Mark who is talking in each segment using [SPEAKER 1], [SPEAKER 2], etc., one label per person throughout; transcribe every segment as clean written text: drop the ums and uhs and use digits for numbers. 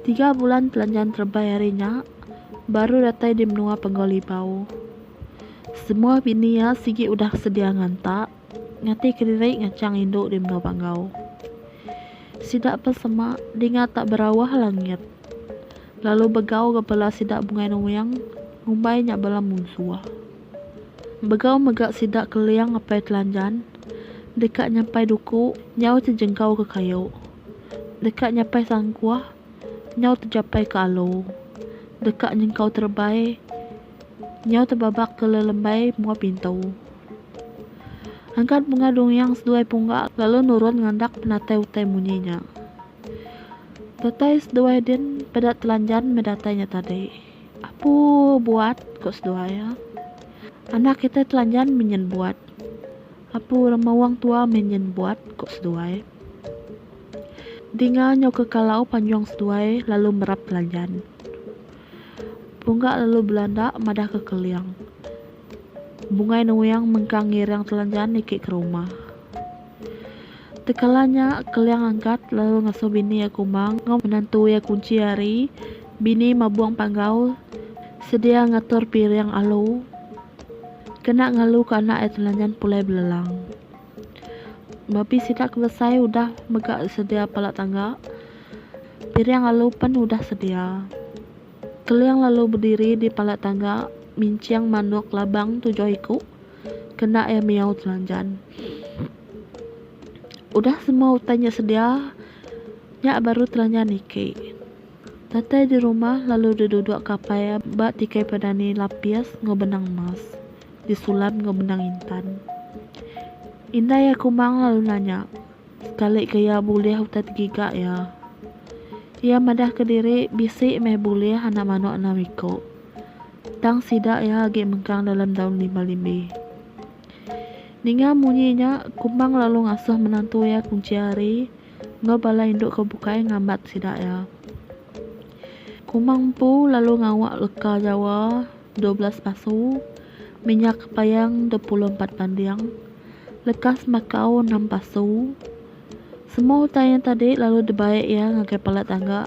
[SPEAKER 1] 3 bulan telanjang terbayarinya, baru datai di menua penggolibau. Semua bini ya sigi udah sedia ngantak, ngati kediri ngacang induk di menua panggau. Sidak pesema, dinga tak berawah langit. Lalu begau kepala sidak bungai nuyang, ngumbai nyak bala munsuah. Begau megak sidak keliang apai telanjan, dekat nyampai duku, nyau terjengkau ke kayu. Dekat nyampai sangkuah, nyau tercapai ke alu. Dekat nyengkau terbai, nyau terbabak ke lelembai mua pintu. Angkat bunga duyang seduai punggak, lalu nurun ngandak penatai utai munyinya. Tatai seduai din pedat telanjan medatainya tadi. Apu buat kok seduai ya. Anak kita telanjan menyen buat. Apu remawang tua menyen buat kok seduai. Dinga nyau ke kalau panjang seduai lalu merap telanjan. Punggak lalu belanda madah ke keliang. Bungai nuyang mengkang ngirang telanjan ikik ke rumah. Tekalanya keliang angkat lalu ngasuh bini ya kumang ngau menantu ya kunci hari. Bini mabuang panggau sedia ngatur piring alu. Kena ngalu ke anak ya telanjan pulai belelang. Babi sidak selesai udah megak sedia palak tangga. Piring alu pun udah sedia. Keliang lalu berdiri di palak tangga, minciang manuk labang 7 iku, kena ya miau telanjan. Udah semua utanya sedia, nyak baru telanjan niki. Tatai di rumah lalu duduk kapaya bak tikai pedani lapis ngobenang emas, disulam ngobenang intan. Indah ya kumang lalu nanya, sekali kaya boleh utat gigak ya. Ia madah ke diri bisik meh boleh anak manuk namiko. Tang sidak ya agi mengkang dalam daun 5 Ninga munyinya kumang lalu ngasuh menantu ya kunci hari. Ngobala induk kebukai ngambat sidak ya. Kumang pu lalu ngawak leka Jawa 12 pasu. Minyak payang 24 pandiang. Lekas makau 6 pasu. Semua hutanya tadi lalu debaik ya ngakai palat tangga.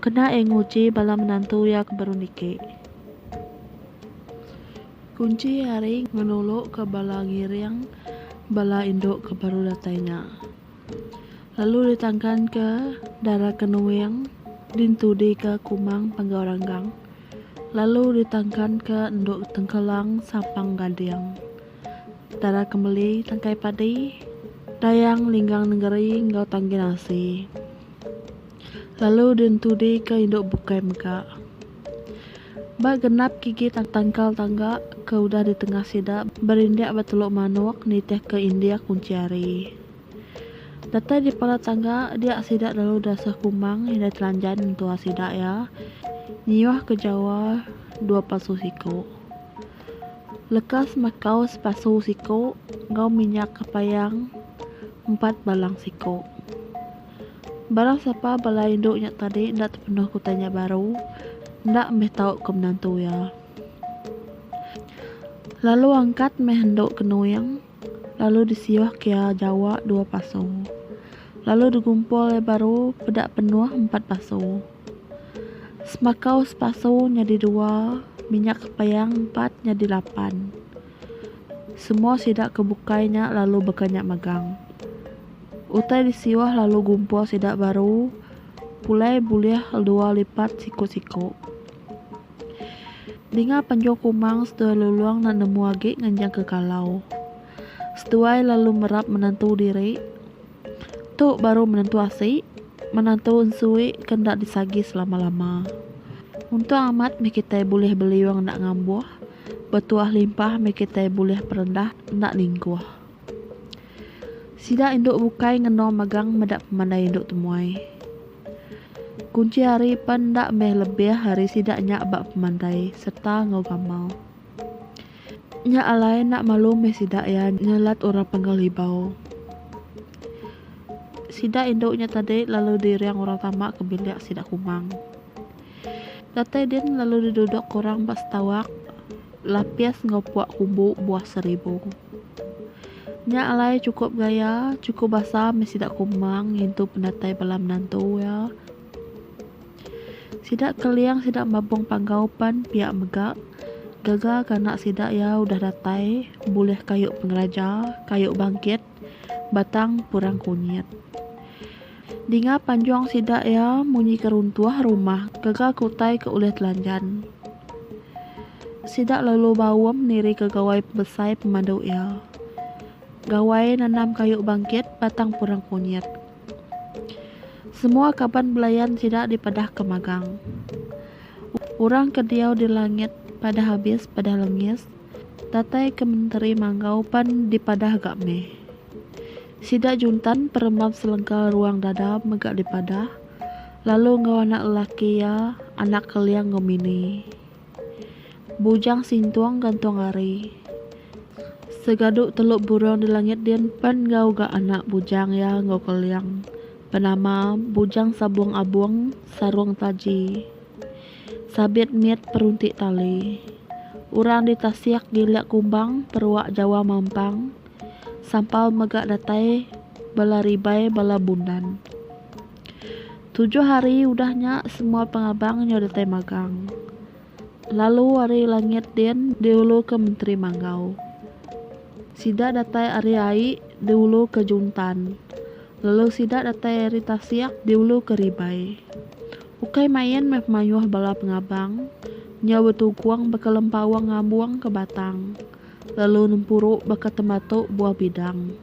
[SPEAKER 1] Kena nguci bala menantu ya baru niki. Kunci hari menuluk ke bala ngiriang, bala induk ke baru datainya. Lalu ditangkan ke darah kenuyang, dintudi ke kumang panggoranggang. Lalu ditangkan ke induk tengkelang sapang gadiang. Darah kembali tangkai padi. Dayang linggang negeri ngau tanggi nasi. Lalu dintudi ke induk bukai megak. Bak genap gigi tangkal tangga ke udah di tengah sidak berindak batuluk manuk niteh ke India kunciari. Data di pala tangga dia sidak lalu dasah kumang hingga telanjan mentua sidak ya. Nyiwah ke Jawa 2 pasu siku. Lekas makau sepasu siku ngau minyak kepayang 4 balang siku. Barang siapa bala induknya tadi ndak terpenuh kutanya baru, ndak meh tau ke menantu ya. Lalu angkat meh henduk ke nuyang, lalu disiwah kia Jawa 2 pasu. Lalu digumpul baru pedak penuh 4 pasu. Semakau sepasu nyadi 2, minyak kepayang 4 nyadi 8. Semua sidak kebukainya lalu bekanyak megang. Utai disiwah lalu gumpul sidak baru, pulai buliah 2 lipat siku-siku. Dinga panjang kumang setuai luluang nak nemu agi nganjang ke kalau. Setuai lalu merap menantu diri. Tuk baru menantu asik, menantu unsui kendak disagi selama-lama. Untuk amat kita boleh beli wang nak ngambuh, betuah limpah kita boleh perendah nak lingkuh. Sidak induk bukai ngeno magang medak pemandai induk temuai. Kunci hari pan ndak meh lebih hari sidak nyak bak pemandai serta ngau gamal. Nyak alai nak malu meh sidak ya nyelat orang penggolibau. Sidak induknya tadi lalu diriang orang tamak ke bilik sidak kumang. Datai din lalu diduduk kurang bas tawak, lapis ngopuak kumbu buah 1000. Nyak alai cukup gaya, cukup basah meh sidak kumang hintu pendatai bala menantu ya. Sidak keliang sidak mabong panggaupan pihak megak. Gaga kanak sidak ya udah datai, boleh kayu pengeraja, kayu bangkit, batang purang kunyit. Dinga panjang sidak ya munyi keruntuah rumah, gaga kutai ke ulet lanjan. Sidak lalu bawam niri ke gawai besai pemandu ya. Gawai nanam kayu bangkit, batang purang kunyit. Semua kaban belayan sidak dipadah ke magang. Urang kediau di langit pada habis pada lengis, tatai ke menteri manggaupan dipadah gak meh. Sidak juntan perembam selengkal ruang dada megak dipadah, lalu ngau anak lelaki ya, anak keliang ngomini. Bujang sintuang gantung ari. Segaduk teluk burung di langit dian pan ngau gak anak bujang ya ngau keliang. Penama bujang sabung abung sarung taji. Sabit miet peruntik tali. Urang ditasiak gilak kumbang peruak Jawa mampang. Sampal megak datai bala ribai bala bundan. 7 hari udahnya semua pengabang nyo datai magang. Lalu hari langit dian diulu ke menteri manggau. Sidak datai ari ai diulu ke juntan. Lalu sidak datai ari tasiak diulu ke ribai. Ukai main meh mayuh bala pengabang. Nya betuguang bakal lempawang ngabuang ke batang. Lalu nempuruk bakal tematuk buah bidang.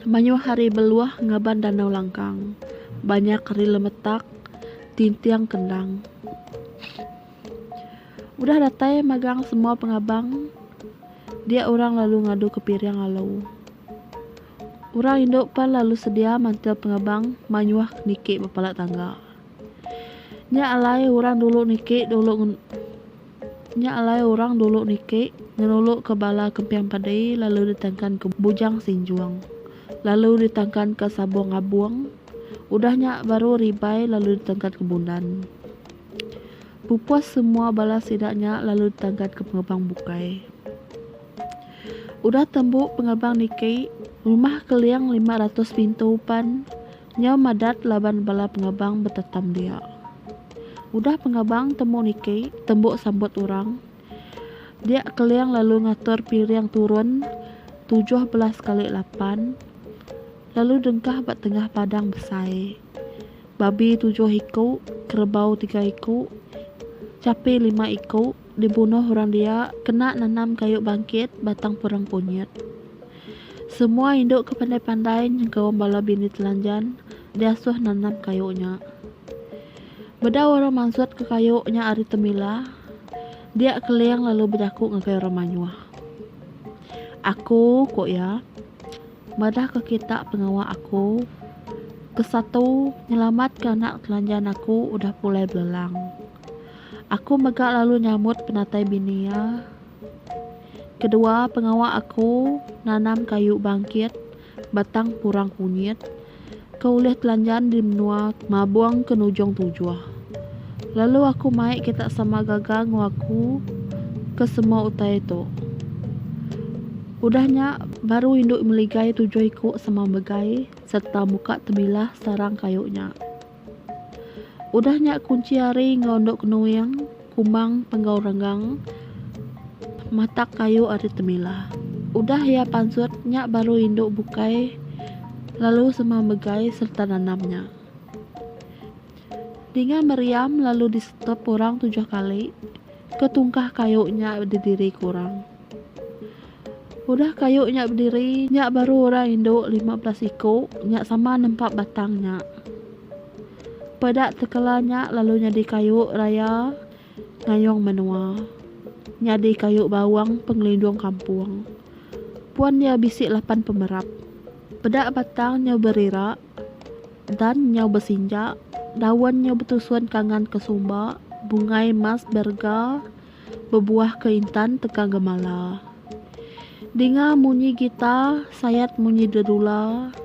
[SPEAKER 1] Mayuh hari beluah ngaban danau langkang. Banyak hari lemetak tintiang kendang. Udah datai magang semua pengabang. Dia orang lalu ngadu ke piriang alau. Urang induk pan lalu sedia mantil pengabang manyuah niki bepalak tangga. Nya alai orang dulu niki ngenuluk ke bala kempiang padai lalu ditangkan ke bujang sinjuang. Lalu ditangkan ke sabung abuang. Udahnya baru ribai lalu ditangkan ke bundan. Pupuas semua bala sidaknya lalu ditangkan ke pengabang bukai. Udah tembuk pengabang niki, rumah keliang 500 pintu pan, nyau madat laban bala pengabang betetam dia. Udah pengabang temu niki, tembuk sambut orang. Dia keliang lalu ngatur piriang turun 17 kali 8, lalu dengkah bat tengah padang besai. Babi 7 iku, kerbau 3 iku, capi 5 iku, dibunuh orang dia, kena nanam kayu bangkit, batang purang kunyit. Semua induk ke pandai-pandai nyengkawam bala bini telanjan, diasuh nanam kayunya. Beda orang mansut ke kayunya ari temila, dia keliang lalu berjaku ngekayu orang manyuah. Aku kok ya, madah ke kita pengawa aku, kesatu nyelamat ke anak telanjan aku udah pulai belelang. Aku megak lalu nyamut penatai binia. Kedua, pengawa aku nanam kayu bangkit, batang purang kunyit, keulih telanjan di menua mabuang ke nujong tujuh. Lalu aku maik kita sama gagang aku ke semua utai itu. Udahnya baru induk meligai 7 iku sama begai serta muka temilah sarang kayunya. Udahnya kunci hari ngondok kenuyang, kumang penggau renggang, matak kayu ari temilah. Udah ya pansutnya baru induk bukai, lalu sama begai serta nanamnya. Dinga meriam lalu disetop orang 7 kali, ketungkah kayunya berdiri kurang. Udah kayunya berdiri, nyak baru orang induk 15 iku, nyak sama nempak batangnya. Pedak tekelanya lalu nyadi kayu raya ngayong menua. Nyadi kayu bawang pengelindung kampung. Puan dia bisik 8 pemerap. Pedak batang nyau berirak dan nyau bersinjak. Daun nyau betusuan kangan kesumba. Bungai mas berga bebuah keintan tekang gemala. Dinga munyi gita sayat munyi dedula.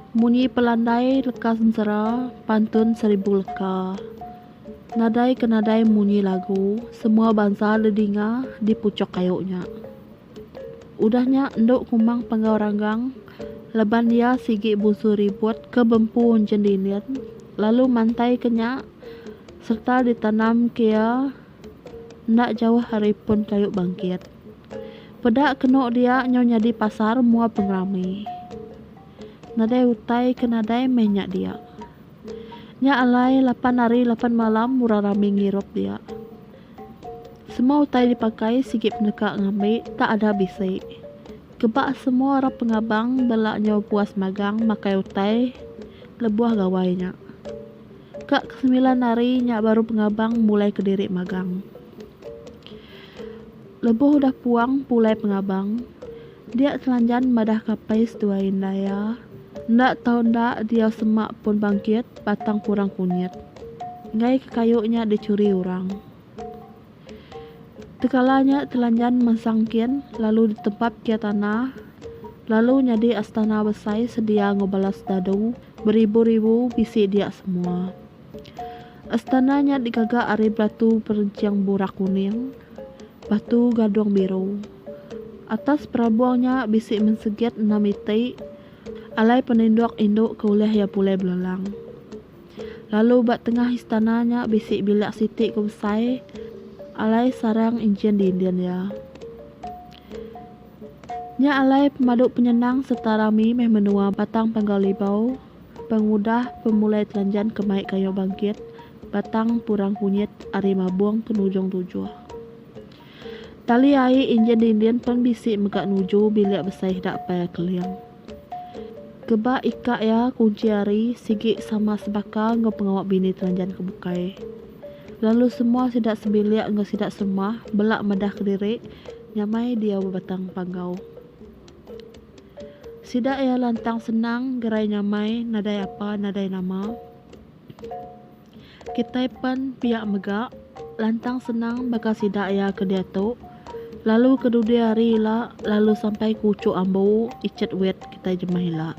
[SPEAKER 1] Munyi pelandai leka sensera, pantun 1000 leka. Nadai ke nadai munyi lagu, semua bangsa ledinga di pucuk kayunya. Udahnya enduk kumang penggau ranggang, leban dia sigi busu ribut ke bempu unjen dinit, lalu mantai kenyak, serta ditanam kia ndak jauh hari pun kayu bangkit. Pedak kenok dia nyonya di pasar mua pengrami. Nadai utai ke nadai menyak dia. Nya alai 8 hari 8 malam murah rami ngirop dia. Semua utai dipakai sigit penekak ngambil tak ada bisik. Kebak semua orang pengabang belaknya puas magang makai utai lebuah gawainya. Kak ke-9 hari nyak baru pengabang mulai kediri magang. Lebuh udah puang pulai pengabang. Dia telanjan madah kapais dua indaya. Ndak tahu ndak dia semak pun bangkit batang kurang kunyit. Ngai ke kayunya dicuri orang. Tekalanya telanjan mensangkin lalu ditempap ke tanah. Lalu nyadi astana besai sedia ngobalas dadu beribu-ribu bisi dia semua. Astananya digagak ari batu perenciang burak kuning. Batu gadong biru. Atas perabuangnya bisik menseget 6 itik. Alai peninduk-induk keuleh ya pulai belalang. Lalu bat tengah istananya bisik bilak sitik kubesai. Alai sarang injen di Indian ya. Nya alai pemaduk penyenang setara mi meh menua batang panggalibau. Pengudah pemulai telanjan kemaik kayu bangkit. Batang purang kunyit ari mabuang penujung tujuh. Tali ai injen Indian pun bisik megak nuju bilik besai dak payah keliang. Keba ikak ya kunci ari sigik sama sebaka ngau pengawak bini telanjan kebukai. Lalu semua sidak sebiliak ngau sidak semua belak madah kediri nyamai dia berbatang panggau. Sidak ya lantang senang gerai nyamai nadai apa nadai nama. Kita pun piak megak lantang senang baka sidak ya ke dia tu. Lalu kedua hari lah lalu sampai kucuk ambu icet wet kita jemah hilak.